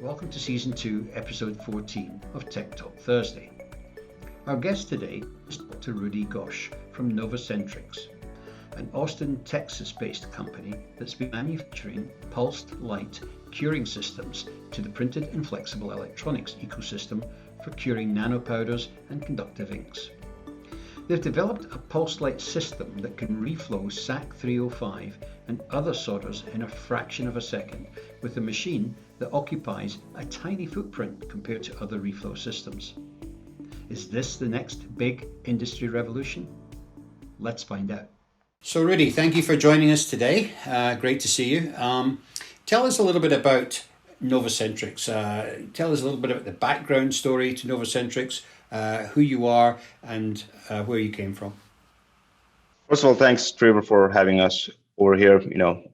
Welcome to Season 2, Episode 14 of Tech Talk Thursday. Our guest today is Dr. Rudy Ghosh from Novacentrix, an Austin, Texas-based company that's been manufacturing pulsed light curing systems to the printed and flexible electronics ecosystem for curing nanopowders and conductive inks. They've developed a pulsed light system that can reflow SAC 305 and other solders in a fraction of a second with a machine that occupies a tiny footprint compared to other reflow systems. Is this the next big industry revolution? Let's find out. So Rudy, thank you for joining us today. Great to see you. Tell us a little bit about Novacentrix. Tell us a little bit about the background story to Novacentrix, who you are, and where you came from. First of all, thanks, Trevor, for having us over here.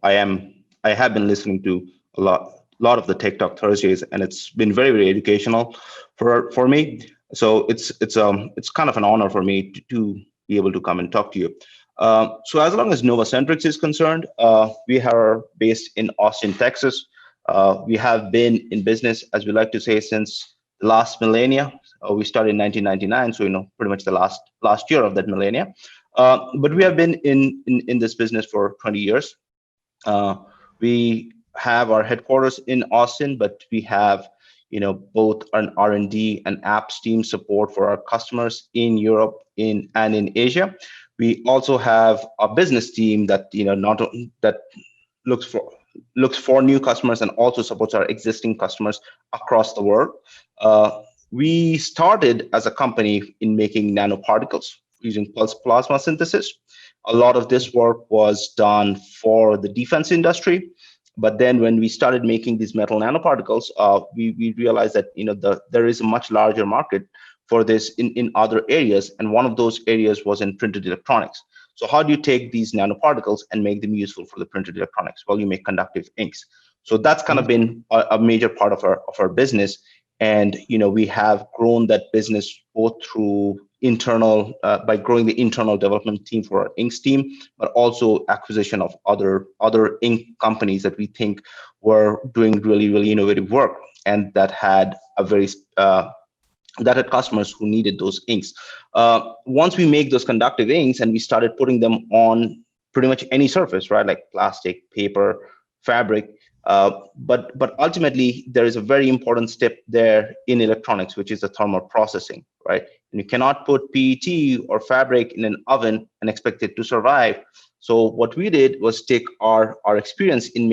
I have been listening to a lot of the Tech Talk Thursdays, and it's been very, very educational for me. So it's kind of an honor for me to be able to come and talk to you. So as long as Novacentrix is concerned, we are based in Austin, Texas. We have been in business, as we like to say, since the last millennia. We started in 1999, so pretty much the last year of that millennia. But we have been in this business for 20 years. We have our headquarters in Austin, but we have both an R&D and apps team support for our customers in Europe and in Asia. We also have a business team that that looks for new customers and also supports our existing customers across the world. We started as a company in making nanoparticles using pulse plasma synthesis. A lot of this work was done for the defense industry. But then when we started making these metal nanoparticles, we realized that there is a much larger market for this in other areas. And one of those areas was in printed electronics. So how do you take these nanoparticles and make them useful for the printed electronics? Well, you make conductive inks. So that's kind of been a major part of our business. And we have grown that business both through internal by growing the internal development team for our inks team, but also acquisition of other ink companies that we think were doing really, really innovative work and that had customers who needed those inks. Once we make those conductive inks and we started putting them on pretty much any surface, right, like plastic, paper, fabric. But ultimately, there is a very important step there in electronics, which is the thermal processing, right? And you cannot put PET or fabric in an oven and expect it to survive. So what we did was take our experience in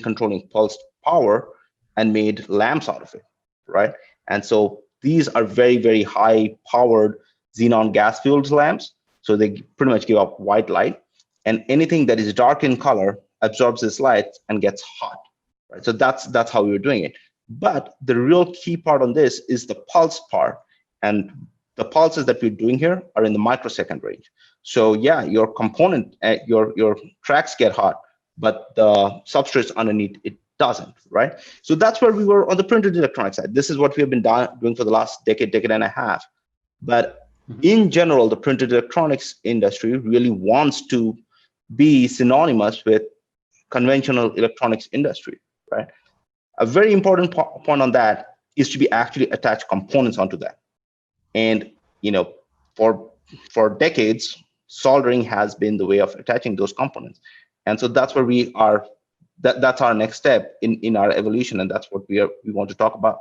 controlling pulsed power and made lamps out of it, right? And so these are very, very high powered xenon gas fueled lamps. So they pretty much give off white light, and anything that is dark in color absorbs this light and gets hot, right? So that's how we were doing it. But the real key part on this is the pulse part, and the pulses that we're doing here are in the microsecond range. So yeah, your component, your tracks get hot, but the substrates underneath it doesn't, right? So that's where we were on the printed electronic side. This is what we have been doing for the last decade and a half. But in general, the printed electronics industry really wants to be synonymous with conventional electronics industry, right? A very important point on that is to be actually attach components onto that. And for decades, soldering has been the way of attaching those components. And so that's where we are. That's our next step in our evolution, and that's what we want to talk about.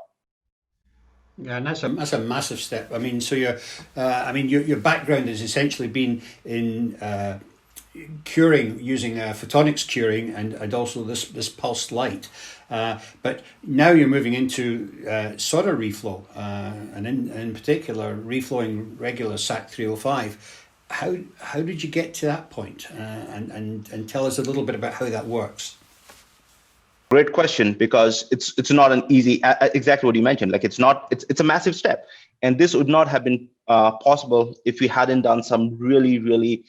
Yeah, and that's a massive step. I mean, so your background has essentially been in curing using photonics curing and also this pulsed light, but now you're moving into solder reflow, and in particular reflowing regular SAC 305. How did you get to that point? And tell us a little bit about how that works. Great question, because it's not an easy, exactly what you mentioned. Like it's a massive step, and this would not have been possible if we hadn't done some really, really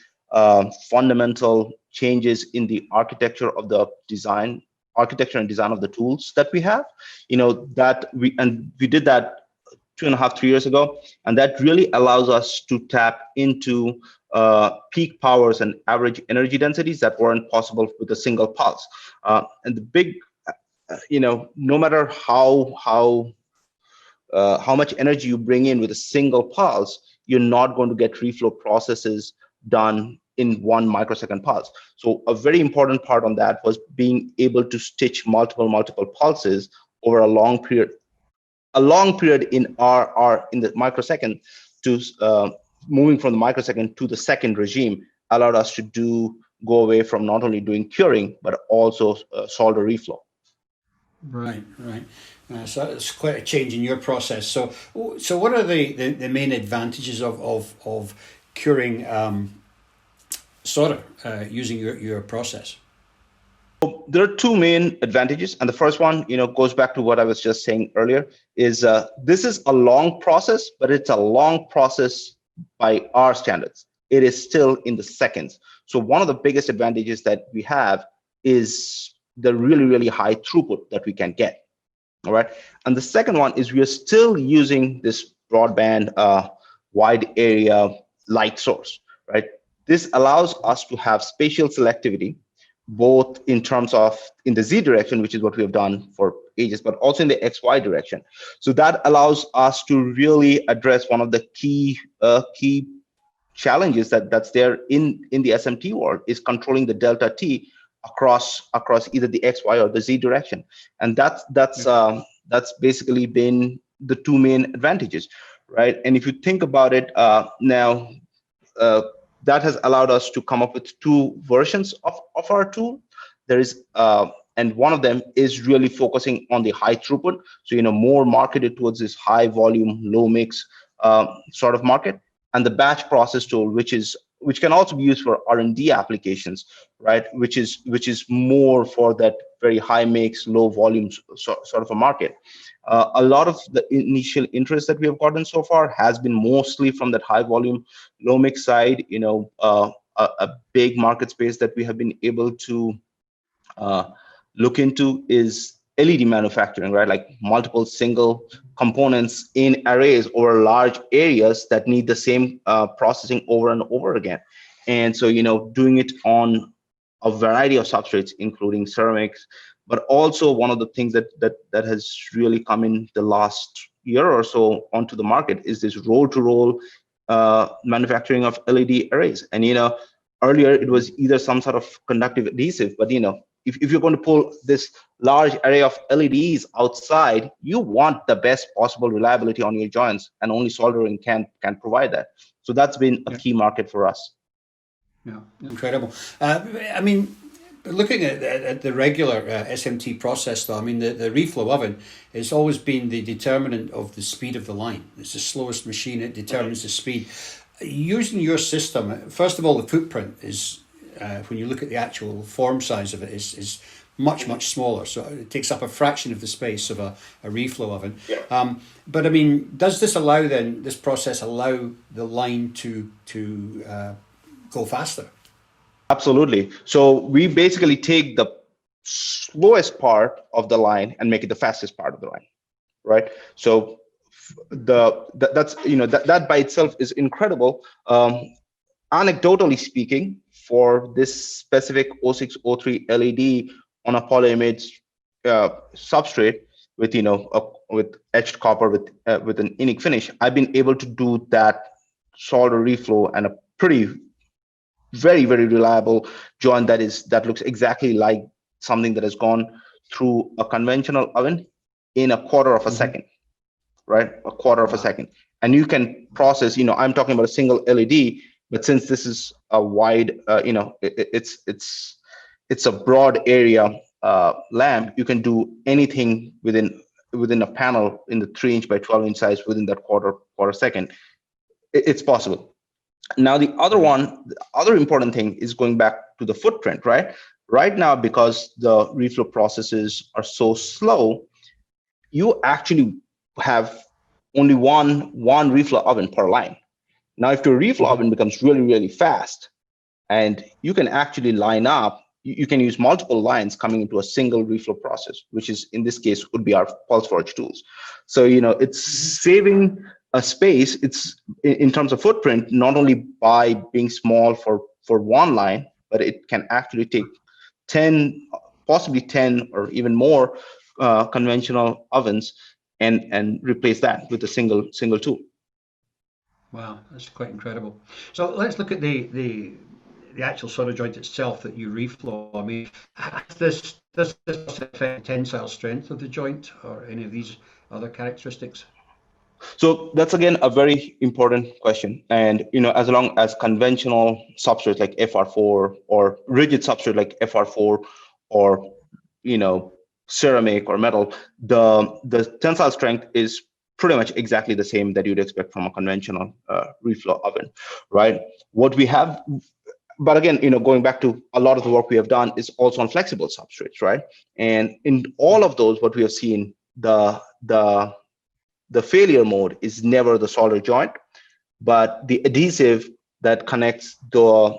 fundamental changes in the architecture and design of the tools that we have. We did that 2.5, 3 years ago, and that really allows us to tap into peak powers and average energy densities that weren't possible with a single pulse. And the big no matter how much energy you bring in with a single pulse, you're not going to get reflow processes done in 1 microsecond pulse. So a very important part on that was being able to stitch multiple pulses over a long period in our in the microsecond to moving from the microsecond to the second regime allowed us to go away from not only doing curing but also solder reflow. Right, right. So it's quite a change in your process. So what are the main advantages of curing solder using your process? There are two main advantages, and the first one, goes back to what I was just saying earlier. Is this is a long process, but it's a long process by our standards. It is still in the seconds. So one of the biggest advantages that we have is the really high throughput that we can get. All right, and the second one is we are still using this broadband, wide area light source. Right, this allows us to have spatial selectivity both in terms of in the Z direction, which is what we have done for ages, but also in the XY direction. So that allows us to really address one of the key challenges that's there in the SMT world, is controlling the delta T across either the XY or the Z direction. And that's basically been the two main advantages, right? And if you think about it, now that has allowed us to come up with two versions of our tool. There is and one of them is really focusing on the high throughput, so more marketed towards this high volume, low mix sort of market, and the batch process tool, which can also be used for R&D applications, right? Which is more for that very high mix, low volume sort of a market. A lot of the initial interest that we have gotten so far has been mostly from that high volume, low mix side. A big market space that we have been able to look into is LED manufacturing, right? Like multiple single components in arrays over large areas that need the same processing over and over again. And so, doing it on a variety of substrates, including ceramics, but also one of the things that has really come in the last year or so onto the market is this roll-to-roll manufacturing of LED arrays. And earlier it was either some sort of conductive adhesive, but if you're going to pull this large array of LEDs outside, you want the best possible reliability on your joints, and only soldering can provide that. So that's been a key market for us. Yeah, incredible. I mean, looking at the regular SMT process, though, I mean, the reflow oven has always been the determinant of the speed of the line. It's the slowest machine; it determines the speed. Using your system, first of all, the footprint is, when you look at the actual form size of it, is much smaller. So it takes up a fraction of the space of a reflow oven. Yeah. But I mean, does this process allow the line to go faster? Absolutely. So we basically take the slowest part of the line and make it the fastest part of the line, right? So that by itself is incredible. Anecdotally speaking, for this specific 0603 LED on a polyimide substrate with with etched copper with an inic finish, I've been able to do that solder reflow and a very reliable joint that looks exactly like something that has gone through a conventional oven in a quarter of a second, right? A quarter of a second. And you can process, I'm talking about a single LED, but since this is a wide, it's a broad area lamp, you can do anything within a panel in the 3-inch by 12-inch size within that quarter second. It's possible. Now, the other important thing is going back to the footprint, right? Right now, because the reflow processes are so slow, you actually have only one reflow oven per line. Now, if your reflow oven becomes really fast, and you can actually line up, you can use multiple lines coming into a single reflow process, which is, in this case, would be our pulse forge tools. So, it's saving a space. It's in terms of footprint, not only by being small for one line, but it can actually take 10 possibly 10 or even more conventional ovens and replace that with a single tool. Wow, that's quite incredible. So let's look at the actual solder joint itself that you reflow. I mean, does this affect tensile strength of the joint or any of these other characteristics? So that's again a very important question. And as long as conventional substrates like FR4 or rigid substrate like FR4 or ceramic or metal, the tensile strength is pretty much exactly the same that you'd expect from a conventional reflow oven, right? What we have, but again, going back to a lot of the work we have done is also on flexible substrates, right? And in all of those, what we have seen, the failure mode is never the solder joint, but the adhesive that connects the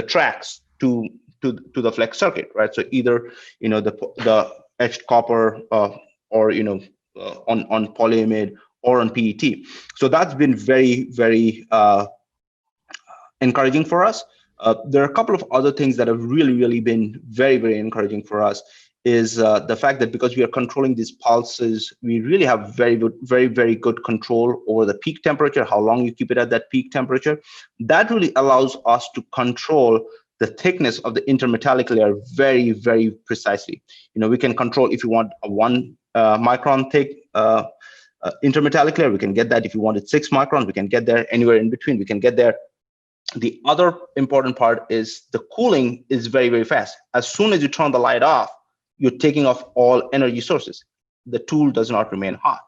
tracks to the flex circuit, right? So either the etched copper or on polyamide or on PET. So that's been very, very encouraging for us. There are a couple of other things that have really been very, very encouraging for us is the fact that because we are controlling these pulses, we really have very, very good control over the peak temperature, how long you keep it at that peak temperature. That really allows us to control the thickness of the intermetallic layer very, very precisely. We can control if you want a 1 micron thick intermetallic layer, we can get that. If you wanted 6 microns, we can get there. Anywhere in between, we can get there. The other important part is the cooling is very, very fast. As soon as you turn the light off, you're taking off all energy sources. The tool does not remain hot.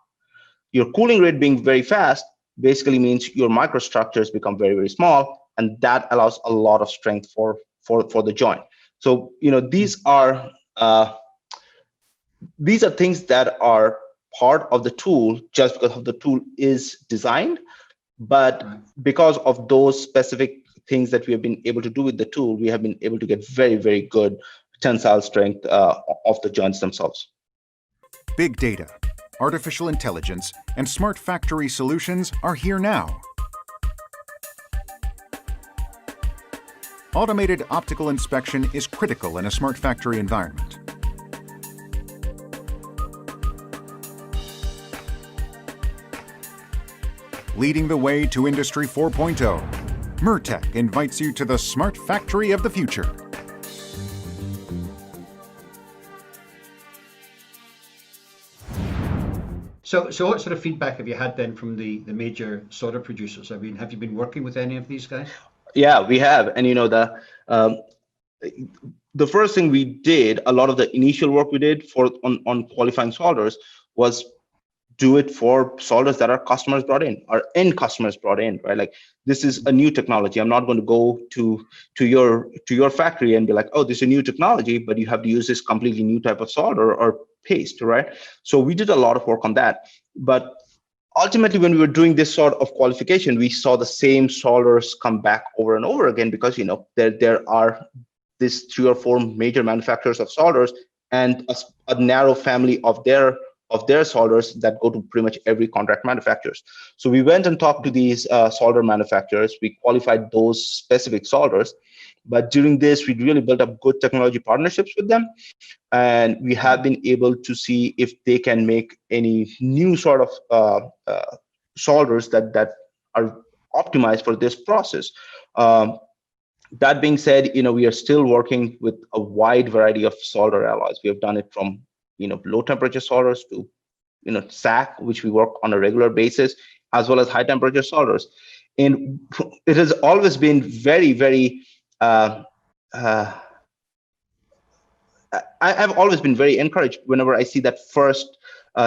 Your cooling rate being very fast basically means your microstructures become very, very small, and that allows a lot of strength for the joint. So these are things that are part of the tool just because of the tool is designed, but because of those specific things that we have been able to do with the tool, we have been able to get very, very good tensile strength of the joints themselves. Big data, artificial intelligence, and smart factory solutions are here now. Automated optical inspection is critical in a smart factory environment. Leading the way to Industry 4.0, Murtech invites you to the smart factory of the future. So what sort of feedback have you had then from the major solder producers? I mean, have you been working with any of these guys? Yeah, we have. And the first thing we did, a lot of the initial work we did on qualifying solders was do it for solders that our customers brought in, our end customers brought in, right? Like, this is a new technology. I'm not going to go to your factory and be like, oh, this is a new technology, but you have to use this completely new type of solder or paste, right? So we did a lot of work on that. But ultimately, when we were doing this sort of qualification, we saw the same solders come back over and over again because there are these 3 or 4 major manufacturers of solders and a narrow family of their solders that go to pretty much every contract manufacturers. So we went and talked to these solder manufacturers. We qualified those specific solders, but during this, we really built up good technology partnerships with them, and we have been able to see if they can make any new sort of solders that are optimized for this process. That being said, we are still working with a wide variety of solder alloys. We have done it from low temperature solders to SAC, which we work on a regular basis, as well as high temperature solders. And it has always been very, very I've always been very encouraged whenever I see that first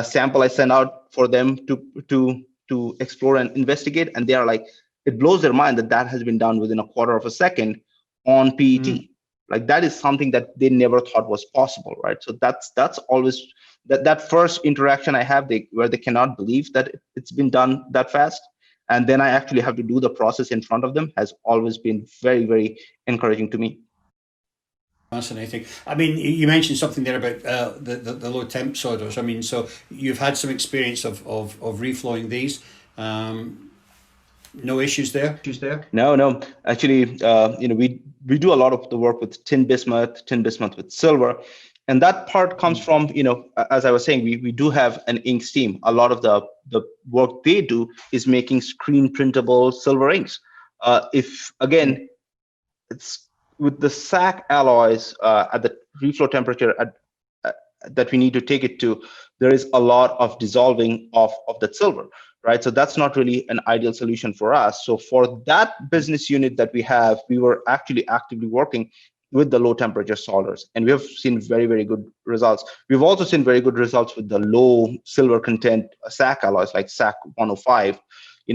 sample I send out for them to explore and investigate, and they are like, it blows their mind that has been done within a quarter of a second on PET. Like, that is something that they never thought was possible, right? So that's always that first interaction I have where they cannot believe that it's been done that fast, and then I actually have to do the process in front of them, has always been very, very encouraging to me. Fascinating. I mean, you mentioned something there about the low temp solders. I mean, so you've had some experience of reflowing these. No issues there? No. Actually, we do a lot of the work with tin bismuth with silver, And that part comes from, as I was saying, we do have an inks team. A lot of the work they do is making screen printable silver inks. If again, it's with the SAC alloys at the reflow temperature that we need to take it to, there is a lot of dissolving of that silver, right? So that's not really an ideal solution for us. So for that business unit that we have, we were actually actively working with the low temperature solders, and we have seen very, very good results. We've also seen very good results with the low silver content SAC alloys like SAC 105.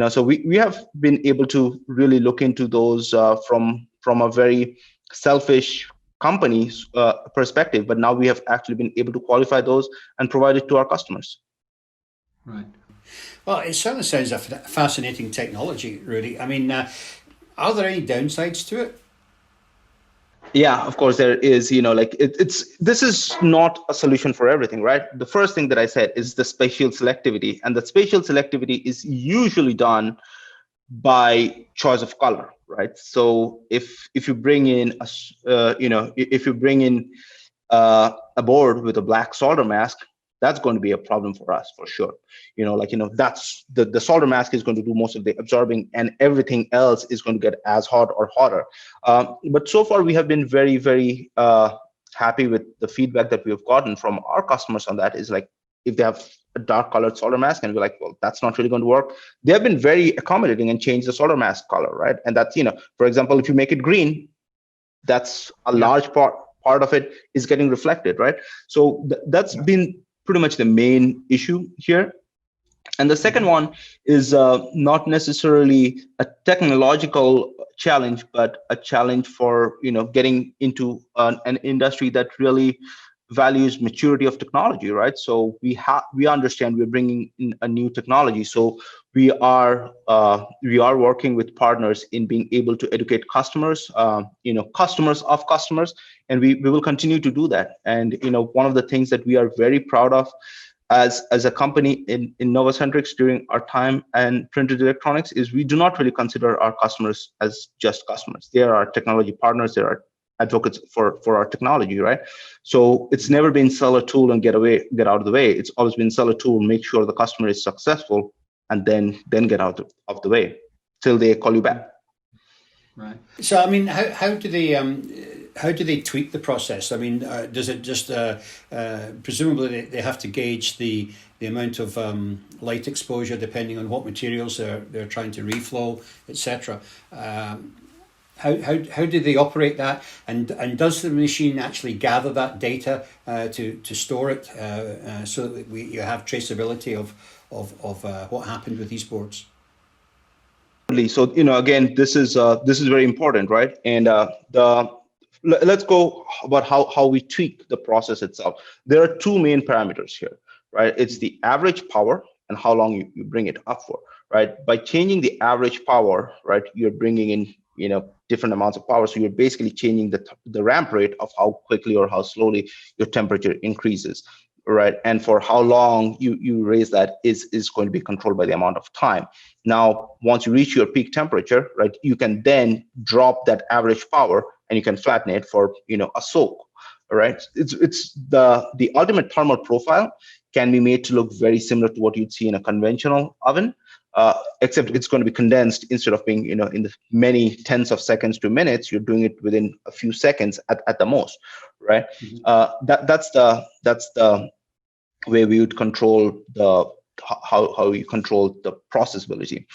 So we have been able to really look into those from a very selfish company's perspective, but now we have actually been able to qualify those and provide it to our customers. Right. Well, it certainly sounds a fascinating technology, Rudy. I mean, are there any downsides to it? Yeah, of course there is. This is not a solution for everything, right? The first thing that I said is the spatial selectivity, and the spatial selectivity is usually done by choice of color, right? So if you bring in a board with a black solder mask, that's going to be a problem for us for sure. That's the solder mask is going to do most of the absorbing, and everything else is going to get as hot or hotter. But so far we have been very, very happy with the feedback that we have gotten from our customers on that. Is like, if they have a dark colored solder mask and we're like, well, that's not really going to work, they have been very accommodating and changed the solder mask color, right? And that's, for example, if you make it green, that's a large part of it is getting reflected, right? So that's been pretty much the main issue here. And the second one is not necessarily a technological challenge, but a challenge for getting into an industry that really values maturity of technology, right? So we understand we're bringing in a new technology, so we are working with partners in being able to educate customers, customers of customers, and we will continue to do that. And one of the things that we are very proud of as a company in Novacentrix during our time and printed electronics is we do not really consider our customers as just customers. They are our technology partners. They are advocates for our technology, right? So it's never been sell a tool and get out of the way. It's always been sell a tool, make sure the customer is successful, and then get out of the way till they call you back. Right. So I mean, how do they tweak the process? I mean, does it just presumably they have to gauge the amount of light exposure depending on what materials they're trying to reflow, etc. How do they operate that, and does the machine actually gather that data to store it so that you have traceability of what happened with these boards? So again, this is very important, right? And let's go about how we tweak the process itself. There are two main parameters here, right? It's the average power and how long you bring it up for, right? By changing the average power, right, you're bringing in different amounts of power. So you're basically changing the ramp rate of how quickly or how slowly your temperature increases, right? And for how long you raise that is going to be controlled by the amount of time. Now, once you reach your peak temperature, right, you can then drop that average power and you can flatten it for a soak. All right, it's the ultimate thermal profile can be made to look very similar to what you'd see in a conventional oven. Except it's going to be condensed instead of being, in the many tens of seconds to minutes, you're doing it within a few seconds at the most, right? Mm-hmm. That's the way we would control how you control the processability.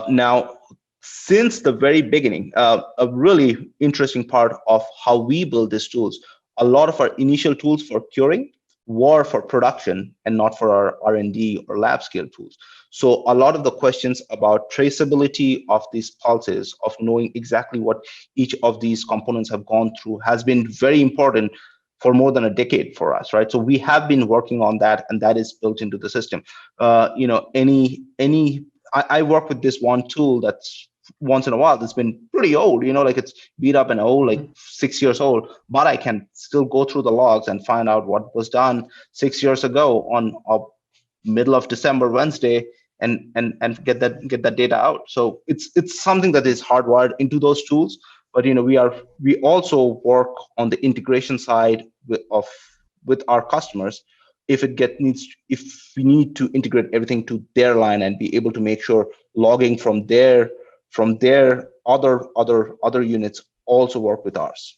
Now, since the very beginning, a really interesting part of how we build these tools, a lot of our initial tools for curing were for production and not for our R&D or lab scale tools. So a lot of the questions about traceability of these pulses, of knowing exactly what each of these components have gone through, has been very important for more than a decade for us, right? So we have been working on that, and that is built into the system. I work with this one tool that's once in a while that's been pretty old, like it's beat up and old, like 6 years old, but I can still go through the logs and find out what was done 6 years ago on a middle of December Wednesday and get that data out. So it's something that is hardwired into those tools. But we also work on the integration side of with our customers if if we need to integrate everything to their line and be able to make sure logging from their other units also work with ours.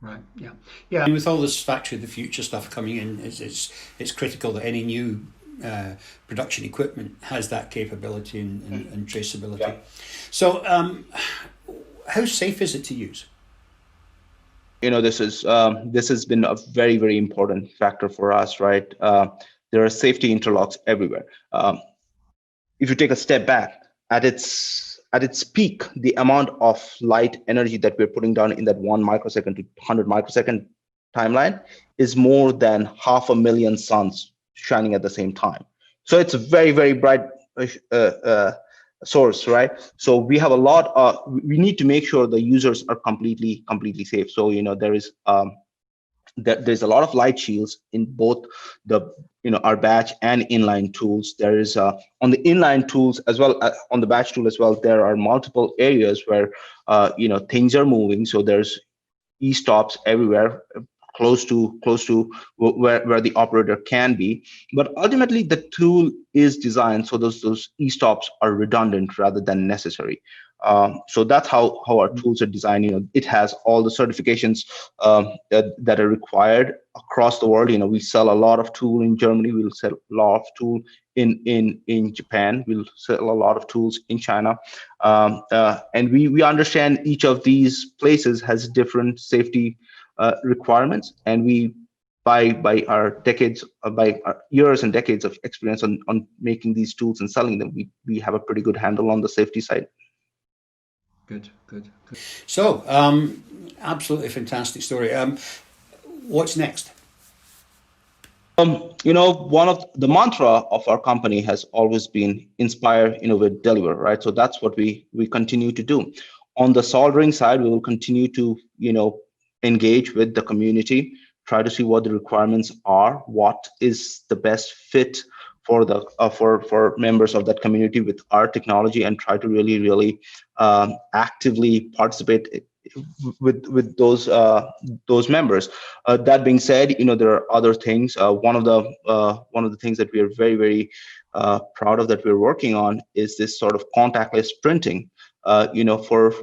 Right. Yeah. Yeah. And with all this factory of the future stuff coming in, it's critical that any new production equipment has that capability and traceability. Yeah. So, how safe is it to use? This has been a very, very important factor for us, right? There are safety interlocks everywhere. If you take a step back, at its peak, the amount of light energy that we're putting down in that 1 microsecond to 100 microsecond timeline is more than 500,000 suns shining at the same time. So it's a very, very bright source, right? So we have we need to make sure the users are completely safe. So there's a lot of light shields in both our batch and inline tools. There is on the inline tools as well, on the batch tool as well, there are multiple areas where things are moving. So there's e-stops everywhere, close to where the operator can be. But ultimately the tool is designed so those e-stops are redundant rather than necessary. So that's how our tools are designed. It has all the certifications that are required across the world. We sell a lot of tool in Germany. We'll sell a lot of tool in Japan. We'll sell a lot of tools in China. And we understand each of these places has different safety requirements, and we by our years and decades of experience on making these tools and selling them, we have a pretty good handle on the safety side. Good. So, absolutely fantastic story. What's next? One of the mantra of our company has always been inspire, innovate, deliver, right? So that's what we continue to do. On the soldering side, we will continue to, engage with the community, try to see what the requirements are, what is the best fit for the for members of that community with our technology, and try to really actively participate with those members. That being said, there are other things. One of the things that we are very, very proud of that we're working on is this sort of contactless printing. For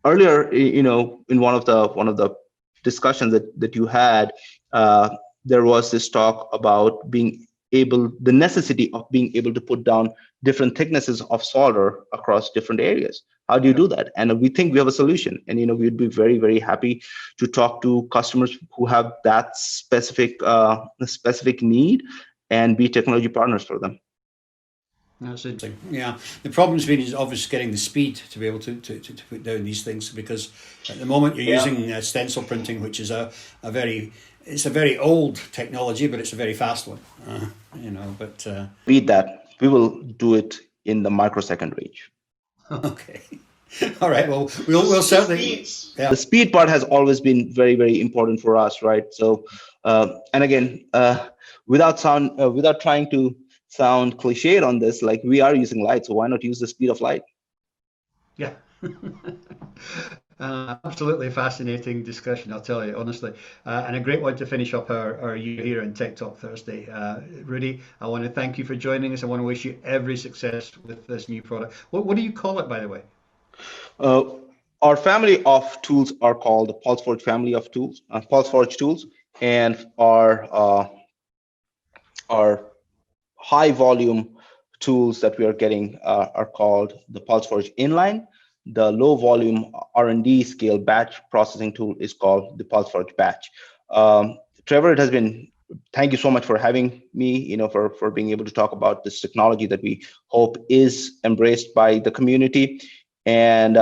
earlier, in one of the discussions that you had, there was this talk about the necessity of being able to put down different thicknesses of solder across different areas. How do you do that? And we think we have a solution. And we'd be very, very happy to talk to customers who have that specific need and be technology partners for them. That's interesting. Yeah, the problem's been is obviously getting the speed to be able to put down these things, because at the moment you're using stencil printing, which is a very old technology, but it's a very fast one. But Read that. We will do it in the microsecond range. Okay. All right. Well, we'll certainly. Yeah. The speed part has always been very, very important for us, right? So, and again, without trying to sound cliched on this, like, we are using light, so why not use the speed of light? Yeah. Absolutely fascinating discussion, I'll tell you, honestly. And a great one to finish up our year here on Tech Talk Thursday. Rudy, I want to thank you for joining us. I want to wish you every success with this new product. What do you call it, by the way? Our family of tools are called the PulseForge family of tools, PulseForge tools, and our high volume tools that we are getting are called the PulseForge Inline. The low volume R&D scale batch processing tool is called the PulseForge Batch. Trevor, thank you so much for having me, for being able to talk about this technology that we hope is embraced by the community. And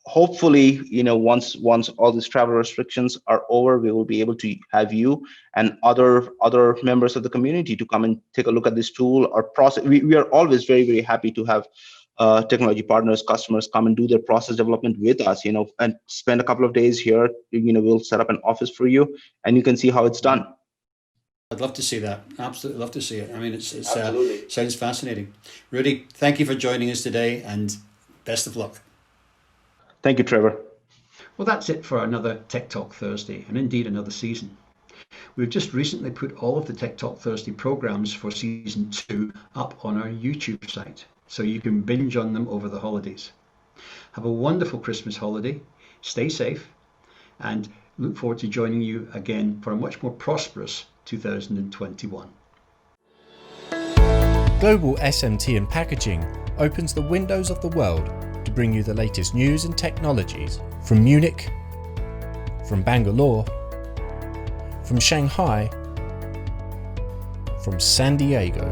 hopefully, once all these travel restrictions are over, we will be able to have you and other members of the community to come and take a look at this tool or process. We are always very, very happy to have technology partners, customers come and do their process development with us, and spend a couple of days here. We'll set up an office for you, and you can see how it's done. I'd love to see that. Absolutely love to see it. I mean, it's sounds fascinating. Rudy, thank you for joining us today, and best of luck. Thank you, Trevor. Well, that's it for another Tech Talk Thursday, and indeed another season. We've just recently put all of the Tech Talk Thursday programs for season 2 up on our YouTube site, so you can binge on them over the holidays. Have a wonderful Christmas holiday, stay safe, and look forward to joining you again for a much more prosperous 2021. Global SMT and Packaging opens the windows of the world to bring you the latest news and technologies from Munich, from Bangalore, from Shanghai, from San Diego.